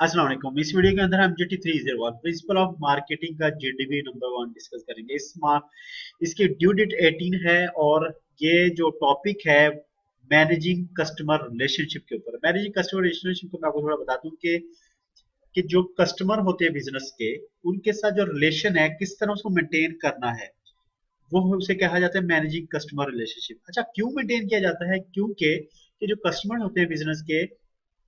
अस्सलाम वालेकुम। इस वीडियो के अंदर हम GT301 प्रिंसिपल ऑफ मार्केटिंग का GDB नंबर 1 डिस्कस करेंगे। इसकी ड्यू डेट 18 है और ये जो टॉपिक है मैनेजिंग कस्टमर रिलेशनशिप के ऊपर। मैनेजिंग कस्टमर रिलेशनशिप को मैं आपको थोड़ा बता दूं कि जो कस्टमर होते हैं बिजनेस के, उनके साथ जो रिलेशन है किस तरह उसको मेंटेन करना है, वो उसे कहा जाता है मैनेजिंग कस्टमर रिलेशनशिप। अच्छा, क्यों मेंटेन किया जाता है? क्योंकि कि जो कस्टमर होते हैं बिजनेस के,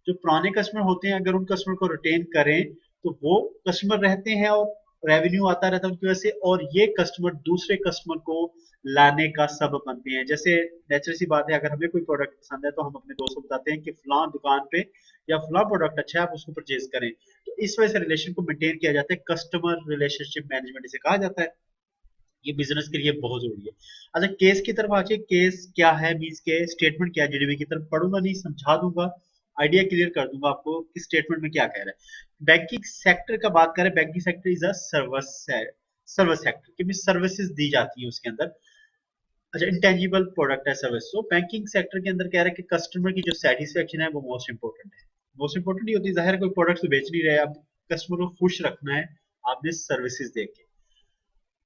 जो पुराने कस्टमर होते हैं, अगर उन कस्टमर को रिटेन करें तो वो कस्टमर रहते हैं और रेवेन्यू आता रहता है उनकी वजह से, और ये कस्टमर दूसरे कस्टमर को लाने का सबब बनते हैं। जैसे नेचुरल सी बात है, अगर हमें कोई प्रोडक्ट पसंद है तो हम अपने दोस्तों को बताते हैं कि फलां दुकान पे या फलां प्रोडक्ट अच्छा है, आप उसको परचेज करें। तो इस वजह से रिलेशन को मेंटेन किया जाता है, कस्टमर रिलेशनशिप मैनेजमेंट इसे कहा जाता है। ये बिजनेस के लिए बहुत जरूरी है। अच्छा, केस की तरफ आके, केस क्या है, मीन्स के स्टेटमेंट क्या है, जीडीपी की तरफ पढ़ूंगा नहीं, समझा दूंगा, आइडिया क्लियर कर दूंगा आपको कि स्टेटमेंट में क्या कह रहा है। बैंकिंग सेक्टर का बात करें, banking sector is a service है, सर्विस सेक्टर की सर्विसेज दी जाती है उसके अंदर। अच्छा, इंटेंजिबल प्रोडक्ट है सर्विस। तो बैंकिंग सेक्टर के अंदर कह रहा है कि कस्टमर की जो सेटिस्फेक्शन है वो मोस्ट इंपॉर्टेंट है। मोस्ट इंपॉर्टेंट ये होती है, जाहिर है कोई प्रोडक्ट तो बेच नहीं रहे आप, कस्टमर को खुश रखना है आपने सर्विसेज देके।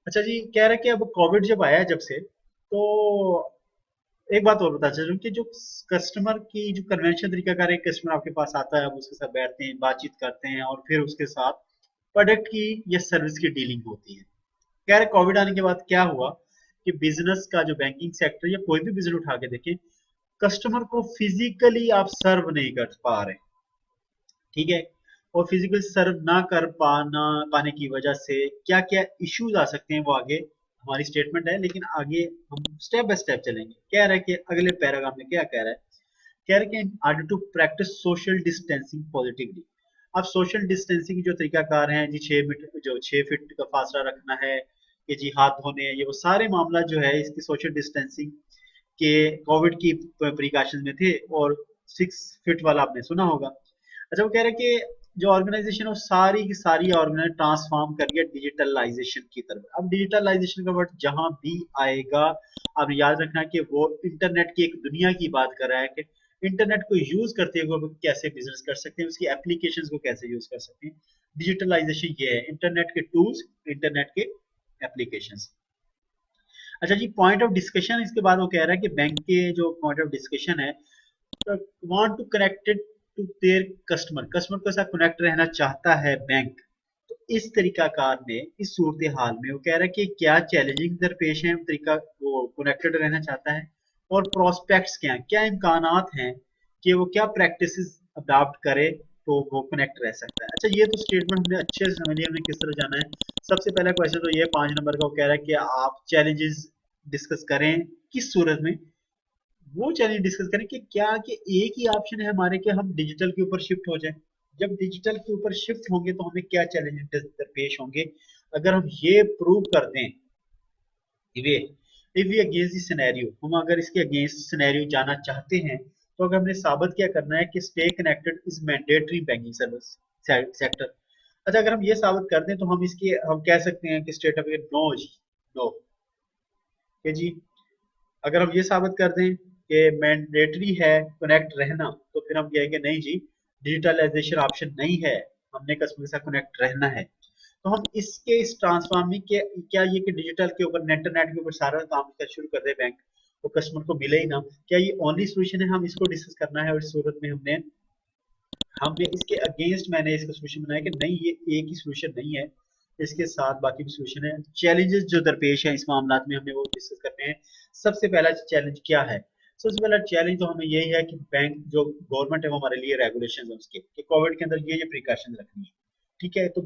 अच्छा जी, कह रहे हैं कि अब कोविड जब आया, जब से तो एक बात और बता चलूं कि जो कस्टमर की जो कन्वेंशन तरीका कार है, कस्टमर आपके पास आता है, आप उसके साथ बैठते हैं, बातचीत करते हैं और फिर उसके साथ प्रोडक्ट की या सर्विस की डीलिंग होती है। कह रहे कोविड आने के बाद क्या हुआ कि बिजनेस का जो बैंकिंग सेक्टर या कोई भी बिजनेस उठा के देखें, कस्टमर को फिजिकली आप सर्व नहीं कर पा रहे। ठीक है, और फिजिकल सर्व ना कर पाने की वजह से क्या क्या इश्यूज आ सकते हैं वो आगे हमारी स्टेटमेंट है, लेकिन आगे हम स्टेप बाय स्टेप चलेंगे। कह रहा है कि अगले पैराग्राफ में क्या कह रहा है, कह रहा है कि in order to practice social distancing positively. अब सोशल डिस्टेंसिंग की जो तरीकाकार हैं जी, 6 मीटर जो 6 फीट का फासला रखना है, कि जी हाथ धोने हैं, ये वो सारे मामला जो है इसकी सोशल डिस्टेंसिंग के कोविड की प्रिकॉशन में थे। और 6 फीट वाला आपने सुना होगा। अच्छा, वो कह रहे हैं कि जो ऑर्गेनाइजेशन है वो सारी की सारी ऑर्गेनाइज ट्रांसफॉर्म कर गया डिजिटलाइजेशन की तरफ। अब डिजिटलाइजेशन का वर्ड जहां भी आएगा, अब याद रखना कि वो इंटरनेट की एक दुनिया की बात कर रहा है कि इंटरनेट को यूज करते हुए वो कैसे बिजनेस कर सकते हैं, उसकी एप्लीकेशंस को कैसे यूज कर सकते हैं। डिजिटलाइजेशन ये है, इंटरनेट के टूल्स, इंटरनेट के एप्लीकेशंस। अच्छा जी, पॉइंट ऑफ डिस्कशन इसके बाद वो कह रहा है कि बैंक के जो पॉइंट ऑफ डिस्कशन है, want to connected to their customer, customer के साथ कनेक्ट रहना चाहता है बैंक। तो इस तरीकाकार में, इस सूरत हाल में वो कह रहा है कि क्या चैलेंजिंग दरपेश है, तरीका वो कनेक्टेड रहना चाहता है, और प्रोस्पेक्ट्स क्या हैं, क्या इम्कानात हैं कि वो क्या प्रैक्टिसेस अडॉप्ट करे तो वो कनेक्ट रह सकता है। अच्छा, ये तो स्टेटमेंट हमने अच्छे से समझ लिया हमने किस तरह जाना है। सबसे पहला क्वेश्चन तो ये 5 नंबर का, वो कह रहा है कि आप चैलेंजेस डिस्कस करें किस सूरत में। वो चैलेंज डिस्कस करें कि क्या कि एक ही ऑप्शन है हमारे कि हम डिजिटल के ऊपर शिफ्ट हो जाएं। जब डिजिटल के ऊपर शिफ्ट होंगे तो हमें क्या चैलेंजेस दरपेश होंगे। अगर हम ये प्रूव कर दें, way if we against this scenario, हम अगर इसके अगेंस्ट सिनेरियो जाना चाहते हैं, तो अगर हमने साबित क्या करना है कि stay connected is mandatory banking service sector. अच्छा, अगर हम ये साबित कर दें तो हम इसके हम कह सकते हैं कि स्टेट ऑफ नो जी, नो कि जी, अगर हम ये साबित कर दें कि मैंडेटरी है कनेक्ट रहना, तो फिर हम कहेंगे नहीं जी, डिजिटलाइजेशन ऑप्शन नहीं है, हमने कस्टमर के साथ कनेक्ट रहना है। तो हम इसके इस ट्रांसफॉर्मिंग के क्या ये कि डिजिटल के ऊपर, इंटरनेट के ऊपर सारा काम कर शुरू कर दे बैंक, तो कस्टमर को मिले ही ना, क्या ये ओनली सोल्यूशन है? हम इसको डिस्कस करना है। और इस सूरत में हमने इसके अगेंस्ट मैंने इसका सोल्यूशन बनाया कि नहीं, ये एक ही सोल्यूशन नहीं है, इसके साथ बाकी भी सोल्यूशन है। चैलेंजेस जो दरपेश है इस मामला में हमने वो डिस्कस करने हैं। सबसे पहला चैलेंज क्या है? सबसे पहला चैलेंज तो हमें यही है कि बैंक जो गवर्नमेंट है वो हमारे लिए रेगुलेशन है उसके कि कोविड के अंदर ये प्रिकॉशन रखनी है। ठीक है, तो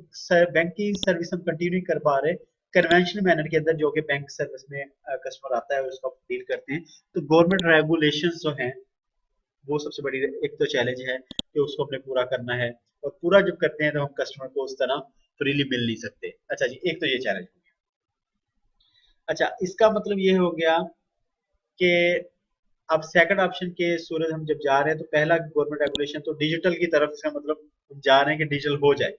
बैंक की सर्विस हम कंटिन्यू कर पा रहे कन्वेंशनल मैनर के अंदर, जो कि बैंक सर्विस में कस्टमर आता है उसको डील करते हैं। तो गवर्नमेंट रेगुलेशंस जो हैं वो सबसे बड़ी एक तो चैलेंज है कि उसको हमने पूरा करना है, और पूरा जब करते हैं तो हम कस्टमर को उस तरह फ्रीली मिल नहीं सकते। अच्छा जी, एक तो ये चैलेंज हो गया। अच्छा, इसका मतलब ये हो गया कि अब सेकंड ऑप्शन के सूरत हम जब जा रहे हैं, तो पहला गवर्नमेंट रेगुलेशन तो डिजिटल की तरफ से, मतलब हम जा रहे हैं कि डिजिटल हो जाए,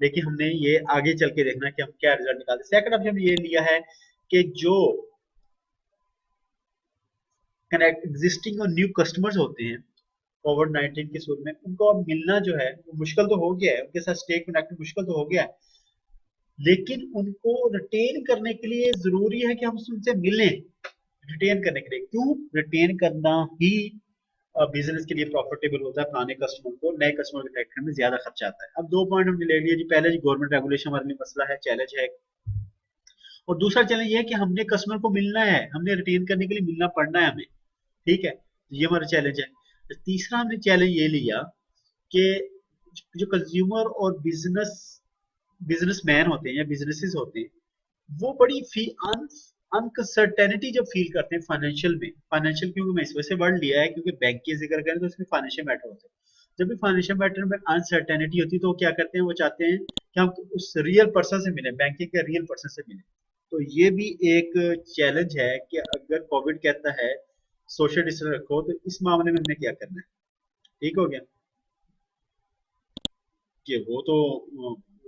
लेकिन हमने ये आगे चल के देखना है कि हम क्या रिजल्ट निकालते हैं। सेकंड ऑप्शन ये लिया है कि जो कनेक्ट एग्जिस्टिंग और न्यू कस्टमर्स होते हैं, कोविड-19 के शुरू में, उनको अब मिलना जो है वो मुश्किल तो हो गया है, उनके साथ स्टे कनेक्ट मुश्किल तो हो गया है, लेकिन उनको रिटेन करने के लिए जरूरी है कि हम उनसे मिलें। रिटेन करने के लिए, क्यों रिटेन करना ही बिजनेस के लिए प्रॉफिटेबल होता है। पुराने कस्टमर को नए कस्टमर को अट्रैक्ट करने में ज्यादा खर्चा आता है। अब दो पॉइंट हमने ले लिए जी, पहले जी गवर्नमेंट रेगुलेशन हमारे लिए मसला है, चैलेंज है, और दूसरा चैलेंज ये है कि हमने कस्टमर को मिलना है, हमने रिटेन करने के लिए मिलना पड़ना है हमें, ठीक है, ये हमारा चैलेंज है। तीसरा हमने चैलेंज ये लिया कि जो कंज्यूमर और बिजनेसमैन होते हैं या बिजनेसेस होते हैं, वो बड़ी अनसर्टेनिटी जब फील करते हैं फाइनेंशियल में। फाइनेंशियल क्योंकि मैं इस वजह से वर्ड लिया है क्योंकि बैंक की जिक्र करें तो इसमें फाइनेंशियल मैटर होते हैं। जब भी फाइनेंशियल मैटर में अनसर्टेनिटी होती है तो वो क्या करते हैं, वो चाहते हैं कि हम उस रियल पर्सन से मिले, बैंकिंग के रियल पर्सन से मिले। तो ये भी एक चैलेंज है कि अगर कोविड कहता है सोशल डिस्टेंस रखो, तो इस मामले में हमने क्या करना है। ठीक हो गया कि वो तो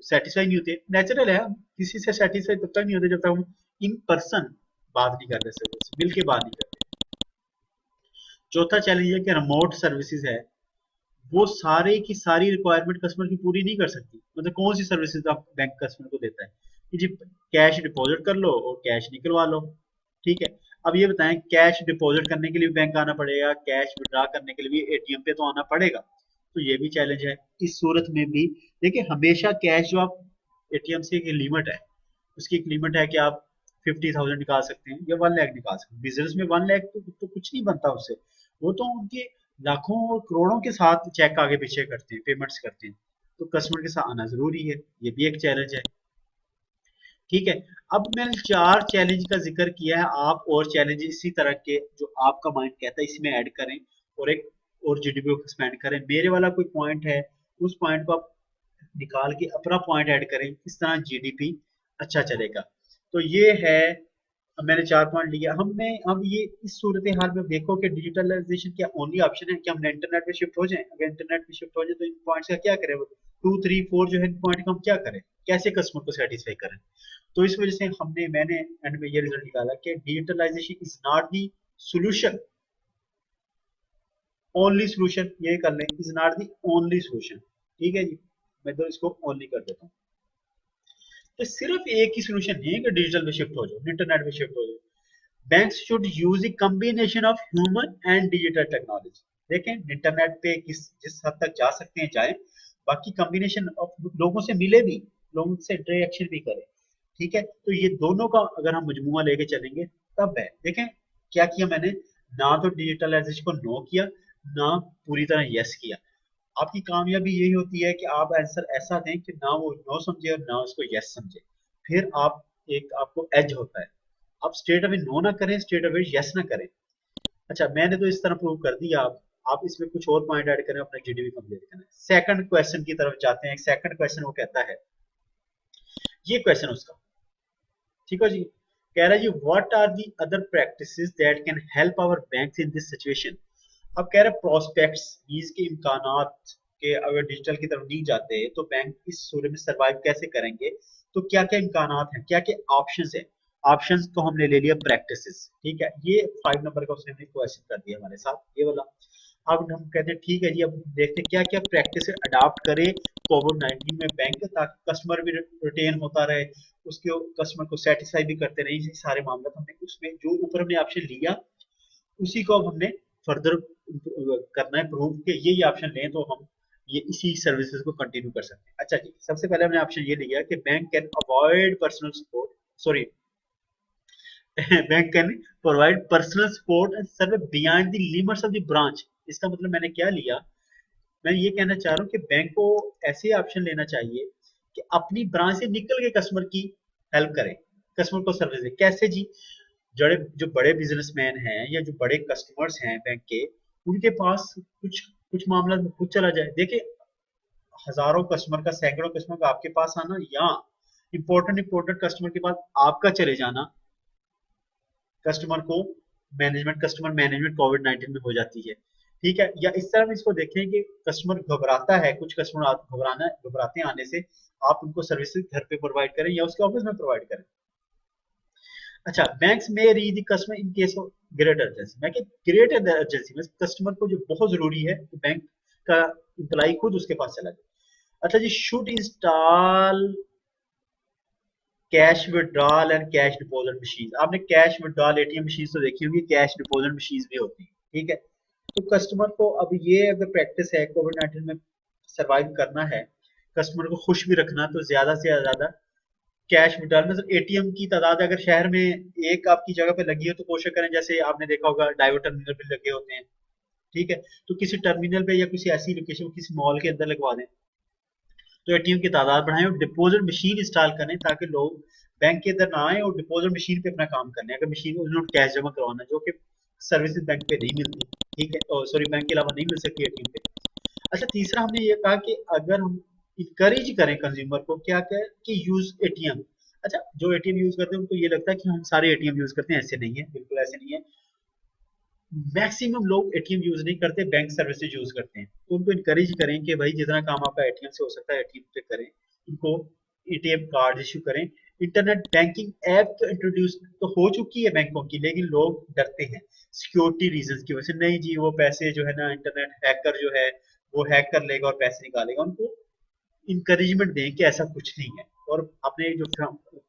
सेटिस्फाई नहीं होते, नेचुरल है, हम किसी से सेटिस्फाई तब तक नहीं होते जब तक हम इन पर्सन बात नहीं करते, से मिल के बात नहीं करते। चौथा चैलेंज ये कि रिमोट सर्विसेज है, वो सारे की सारी रिक्वायरमेंट कस्टमर की पूरी नहीं कर सकती। मतलब कौन सी सर्विसेज आप बैंक कस्टमर को देता है कि जी कैश डिपॉजिट कर लो और कैश निकलवा लो, ठीक है। अब ये बताएं, कैश डिपॉजिट करने के लिए बैंक आना पड़ेगा, कैश विड्रॉ करने के लिए भी एटीएम पे तो आना पड़ेगा, तो ये भी चैलेंज है। इस सूरत में भी देखिए, हमेशा कैश जो आप एटीएम से एक लिमिट है, उसकी एक लिमिट है कि आप 50,000 निकाल सकते हैं या 1 लाख निकाल सकते हैं। बिजनेस में 1 लाख तो कुछ नहीं बनता उससे, वो तो उनके लाखों और करोड़ों के साथ चेक आगे पीछे करते हैं, पेमेंट्स करते हैं, तो कस्टमर के साथ आना जरूरी है, ये भी एक चैलेंज है, ठीक है। अब मैंने 4 चैलेंज का जिक्र किया है, आप और चैलेंज इसी तरह के जो आपका माइंड कहता है इसमें ऐड करें और एक और जीडीपी को एक्सपेंड करें। मेरे वाला कोई पॉइंट है, उस पॉइंट को आप निकाल के अपना पॉइंट ऐड करें, किस तरह जीडीपी अच्छा चलेगा। तो ये है, अब मैंने 4 पॉइंट लिया हमने। अब ये इस सूरत हाल में देखो कि डिजिटलाइजेशन क्या ओनली ऑप्शन है कि हम इंटरनेट पे शिफ्ट हो जाएं। अगर इंटरनेट पे शिफ्ट हो जाए तो इन पॉइंट्स का क्या करें, 2 3 4 जो है इन पॉइंट का हम क्या करें, कैसे कस्टमर को सेटिस्फाई करें। तो इस वजह से मैंने एंड में ये रिजल्ट निकाला कि digitalization is not the solution, only solution, ये कर लें, is not the only solution, ठीक है जी। मैं तो इसको ओनली कर देता हूँ। तो सिर्फ एक ही सोल्यूशन नहीं है कि डिजिटल पे शिफ्ट हो जाओ, इंटरनेट पे शिफ्ट हो जाओ। Banks should use a combination of human and digital technology. देखें, इंटरनेट पे जिस हद तक जा सकते हैं जाए, बाकी कॉम्बिनेशन ऑफ लोगों से मिले भी, लोगों से इंटरेक्शन भी करें, ठीक है। तो ये दोनों का अगर हम मजमुआ लेके चलेंगे तब है। देखें क्या किया मैंने, ना तो डिजिटलाइजेशन को नो किया, ना पूरी तरह यस किया। आपकी कामयाबी यही होती है कि आप आंसर ऐसा दें कि ना वो नो समझे और ना उसको यस समझे, फिर आप एक आपको एज होता है। आप स्ट्रेट अवे नो ना करें, स्ट्रेट अवे यस ना करें। अच्छा, मैंने तो इस तरह प्रूव कर दिया। आप इसमें कुछ और पॉइंट ऐड करें, अपने जीडीपी कंप्लीट करें। सेकंड क्वेश्चन की तरफ जाते हैं। सेकंड क्वेश्चन वो कहता है, ये क्वेश्चन उसका, ठीक है जी, कह रहा है जी what are the other practices that can help our banks in this situation. अब कह रहे प्रोस्पेक्ट्स, लीज के इम्कानात के, अगर डिजिटल की तरफ नहीं जाते तो बैंक इस सूरत में सरवाइव कैसे करेंगे। तो क्या क्या इम्कानात हैं, क्या क्या ऑप्शंस हैं। ऑप्शंस को हमने ले लिया प्रैक्टिसेस, ठीक है। ये 5 नंबर का उसने क्वेश्चन कर दिया हमारे साथ, ये वाला। अब हम कहते हैं ठीक है जी, अब देखते हैं क्या क्या प्रैक्टिस अडॉप्ट करे कोविड-19 में बैंक, ताकि कस्टमर भी रिटेन होता रहे, उसके कस्टमर को सेटिस्फाई भी करते रहे। ये सारे मामले हमने उसमें जो ऊपर हमने ऑप्शन लिया उसी को अब हमने फर्दर करना है प्रूव कि ये ऑप्शन लें तो हम ये इसी सर्विसेज को कंटिन्यू कर सकते हैं। अच्छा जी, सबसे पहले हमने ऑप्शन ये लिया कि bank can avoid personal support, sorry bank can provide personal support and service beyond the limits of the branch. इसका मतलब मैंने क्या लिया, मैं ये कहना चाह रहा हूँ कि बैंक को ऐसे ऑप्शन लेना चाहिए कि अपनी ब्रांच से निकल के कस्टमर की हेल्प करें, कस्टमर को सर्विस दे। कैसे जी, जो बड़े बिजनेसमैन हैं या जो बड़े कस्टमर्स हैं बैंक के, उनके पास कुछ कुछ मामला में खुद चला जाए। देखिए, हजारों कस्टमर का, सैकड़ों कस्टमर का आपके पास आना, या इंपॉर्टेंट कस्टमर के पास आपका चले जाना, कस्टमर मैनेजमेंट कोविड-19 में हो जाती है, ठीक है। या इस तरह हम इसको देखें कि कस्टमर घबराता है, कुछ कस्टमर घबराते हैं आने से, आप उनको सर्विसेज घर पे प्रोवाइड करें या उसके ऑफिस में प्रोवाइड करें। अच्छा, बैंक्स में री the customer in case of great urgency. मैं कि ग्रेट अर्जेंसी में कस्टमर को जो बहुत जरूरी है तो बैंक का एम्प्लॉय खुद उसके पास चला जाए। अच्छा जी, should install cash withdrawal and cash deposit machine. आपने कैश विड्रॉल एटीएम मशीन तो देखी होगी, कैश डिपॉजिट मशीन भी होती है, ठीक है। तो कस्टमर को अब ये अगर प्रैक्टिस है कोविड 19 में सरवाइव करना है, कस्टमर को खुश भी रखना, तो ज्यादा से ज्यादा कैश विड्रॉल में एटीएम की तादाद अगर शहर में एक आपकी जगह पे लगी हो तो कोशिश करें, जैसे आपने देखा होगा डाइवर टर्मिनल पे लगे होते हैं, ठीक है, तो किसी टर्मिनल पे या किसी ऐसी लोकेशन किसी मॉल के अंदर लगवा दें, तो एटीएम की तादाद बढ़ाएं और डिपॉजिट मशीन इंस्टॉल करें ताकि लोग बैंक के अंदर ना आए और डिपॉजिट मशीन पे अपना काम कर लें। अगर मशीन में उन्होंने कैश जमा करवाना जो कि सर्विसेज बैंक पे नहीं मिलती, ठीक है, सॉरी बैंक के अलावा नहीं मिल सकती एटीएम पे। अच्छा, तीसरा हमने ये कहा कि अगर हम इंकरेज करें कंज्यूमर को क्या क्या कि यूज एटीएम। अच्छा, जो एटीएम यूज करते हैं उनको ये लगता है कि हम सारे एटीएम यूज करते हैं, ऐसे नहीं है, बिल्कुल ऐसे नहीं है। मैक्सिमम लोग एटीएम यूज नहीं करते, बैंक सर्विसेज यूज करते हैं, तो उनको इनकरेज करें कि भाई जितना काम आपका एटीएम से हो सकता है एटीएम पे करें, उनको एटीएम कार्ड इश्यू करें। इंटरनेट बैंकिंग ऐप तो इंट्रोड्यूस तो हो चुकी है बैंकों की, लेकिन लोग डरते हैं सिक्योरिटी रीजंस की वजह से। नहीं जी, वो पैसे जो है ना इंटरनेट हैकर जो है वो हैक कर लेगा और पैसे निकालेगा। उनको इंकरेजमेंट दें कि ऐसा कुछ नहीं है, और अपने जो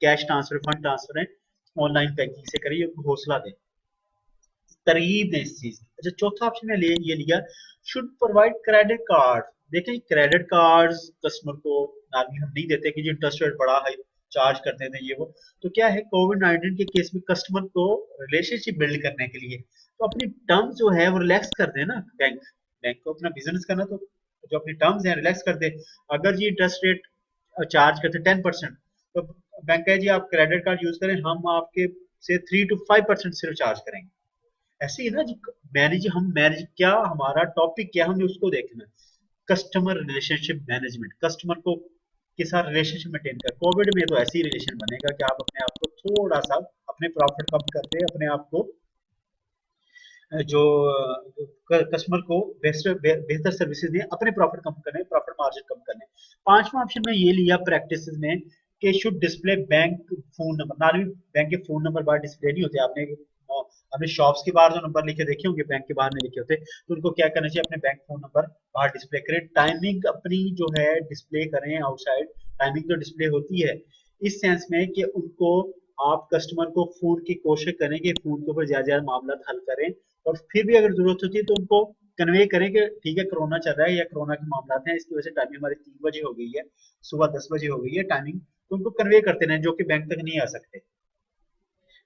कैश ट्रांसफर फंड ट्रांसफर है ऑनलाइन बैंकिंग से करिए, उनको हौसला दें, तरगीब दें इस चीज की। अच्छा, चौथा ऑप्शन ने ये लिया, शुड प्रोवाइड क्रेडिट कार्ड। देखिए, क्रेडिट कार्ड कस्टमर को नॉर्मली हम नहीं देते कि जी इंटरेस्ट रेट बड़ा है चार्ज कर देते हैं ये वो। तो क्या है, कोविड 19 के केस में कस्टमर को रिलेशनशिप बिल्ड करने के लिए तो अपनी टर्म्स जो है वो रिलैक्स कर दे ना। बैंक बैंक को अपना बिजनेस करना, तो जो अपनी टर्म्स है रिलैक्स कर दे। अगर जी इंटरेस्ट रेट चार्ज करते 10%, तो बैंक है जी आप क्रेडिट कार्ड यूज करें, हम आपके से 3 to 5% सिर्फ चार्ज करेंगे। ऐसे ही ना जी, मैनेज क्या हमारा टॉपिक क्या हमने उसको देखना है। कस्टमर रिलेशनशिप मैनेजमेंट, कस्टमर को के साथ रिलेशनशिप मेंटेन कर। कोविड में तो ऐसे ही रिलेशन बनेगा कि आप अपने आप को थोड़ा सा अपने प्रॉफिट कम करते अपने आप को जो कस्टमर को बेहतर सर्विसेज दें, अपने प्रॉफिट कम करें, प्रॉफिट मार्जिन कम करें। पांचवा ऑप्शन में ये लिया प्रैक्टिस में कि should display bank phone number. Normally bank के फोन नंबर बाहर डिस्प्ले नहीं होते, आपने अपने शॉप्स के बाहर जो नंबर लिखे देखे होंगे बैंक के बाहर नहीं लिखे होते, तो उनको क्या करना चाहिए, अपने बैंक फोन नंबर बाहर डिस्प्ले करें। टाइमिंग अपनी जो है डिस्प्ले करें आउटसाइड, टाइमिंग तो डिस्प्ले होती है इस सेंस में कि उनको आप कस्टमर को फोन की कोशिश करें कि फोन के ऊपर ज्यादा ज्यादा मामला हल करें, और फिर भी अगर जरूरत होती है तो उनको कन्वे करें कि ठीक है कोरोना चल रहा है या कोरोना के मामला हैं, इसकी वजह से टाइमिंग हमारी 3 बजे हो गई है, सुबह 10 बजे हो गई है टाइमिंग, तो उनको कन्वे करते रहें जो कि बैंक तक नहीं आ सकते।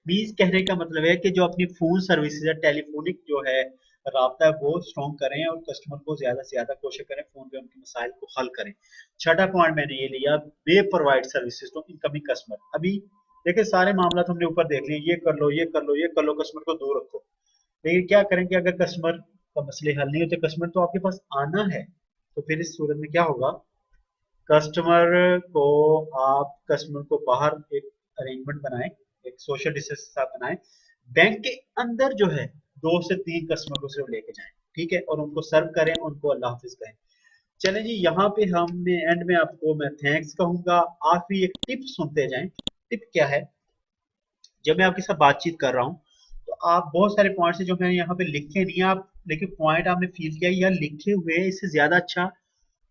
मीन्स कहने का मतलब है कि जो अपनी फोन सर्विसेज है, टेलीफोनिक जो है राब्ता है वो स्ट्रॉन्ग करें और कस्टमर को ज्यादा से ज्यादा कोशिश करें फोन पे उनके मसाइल को हल करें। छठा पॉइंट मैंने ये लिया, they provide services to incoming customer. अभी देखिए सारे मामला तो हमने ऊपर देख लिए, ये कर लो ये कर लो ये कर लो, कस्टमर को दूर रखो, लेकिन क्या करें कि अगर कस्टमर का मसले हल नहीं होते, कस्टमर तो आपके पास आना है, तो फिर इस सूरत में क्या होगा, कस्टमर को आप कस्टमर को बाहर एक अरेंजमेंट बनाएं, एक सोशल डिस्टेंस के साथ बनाएं, बैंक के अंदर जो है 2 से 3 कस्टमर को सिर्फ लेके जाएं, ठीक है, और उनको सर्व करें, उनको अल्लाह हाफिज कहें। चलें जी, यहाँ पे हमने एंड में आपको मैं थैंक्स कहूंगा। आखिरी एक टिप सुनते जाएं। टिप क्या है, जब मैं आपके साथ बातचीत कर रहा हूँ तो आप बहुत सारे पॉइंट्स हैं जो मैंने यहाँ पे लिखे नहीं, आप लेकिन पॉइंट आपने फील किया या लिखे हुए इससे ज्यादा अच्छा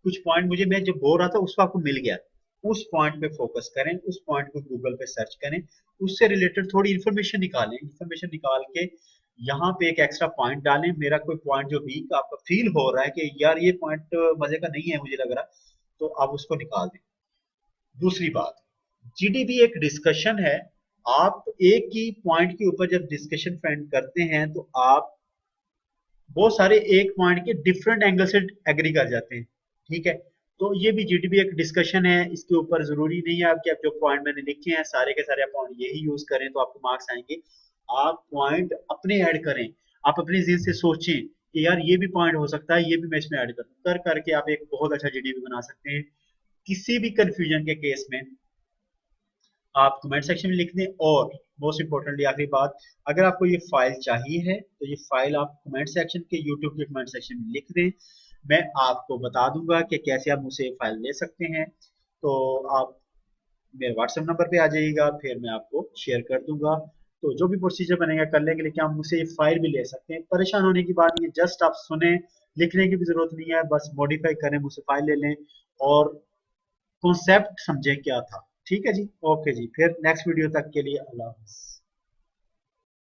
कुछ पॉइंट मुझे, मैं जब बोल रहा था उसको आपको मिल गया, उस पॉइंट पे फोकस करें, उस पॉइंट को गूगल पे सर्च करें, उससे रिलेटेड थोड़ी इन्फॉर्मेशन निकालें, इन्फॉर्मेशन निकाल के यहाँ पे एक एक्स्ट्रा पॉइंट डालें। मेरा कोई पॉइंट जो वीक आपका फील हो रहा है कि यार ये पॉइंट मजे का नहीं है मुझे लग रहा, तो आप उसको निकाल दें। दूसरी बात, जीडीपी एक डिस्कशन है, आप एक ही पॉइंट के ऊपर जब डिस्कशन फ्रेंड करते हैं तो आप बहुत सारे एक पॉइंट के डिफरेंट एंगल से एग्री कर जाते हैं, ठीक है। तो ये भी जीडीपी एक डिस्कशन है, इसके ऊपर जरूरी नहीं है आपके आप जो पॉइंट मैंने लिखे हैं सारे के सारे पॉइंट यही यूज करें तो आपको मार्क्स आएंगे। आप पॉइंट अपने ऐड करें, आप अपने जिन से सोचें कि यार ये भी पॉइंट हो सकता है, ये भी मैं इसमें ऐड करूँ, कर करके आप एक बहुत अच्छा जीडीपी बना सकते हैं। किसी भी कंफ्यूजन के केस में आप कमेंट सेक्शन में लिख दें, और मोस्ट इंपोर्टेंटली आखिरी बात, अगर आपको ये फाइल चाहिए है तो ये फाइल आप कमेंट सेक्शन के यूट्यूब के कमेंट सेक्शन में लिख दें, मैं आपको बता दूंगा कि कैसे आप मुझसे फाइल ले सकते हैं। तो आप मेरे व्हाट्सएप नंबर पे आ जाइएगा, फिर मैं आपको शेयर कर दूंगा। तो जो भी प्रोसीजर बनेगा कर लेंगे, लेकिन आप मुझसे ये फाइल भी ले सकते हैं। परेशान होने की बात नहीं है, जस्ट आप सुने, लिखने की भी जरूरत नहीं है, बस मॉडिफाई करें, मुझसे फाइल ले लें और कॉन्सेप्ट समझें क्या था। ठीक है जी, ओके जी, फिर नेक्स्ट वीडियो तक के लिए अल्लाह हाफ़िज़।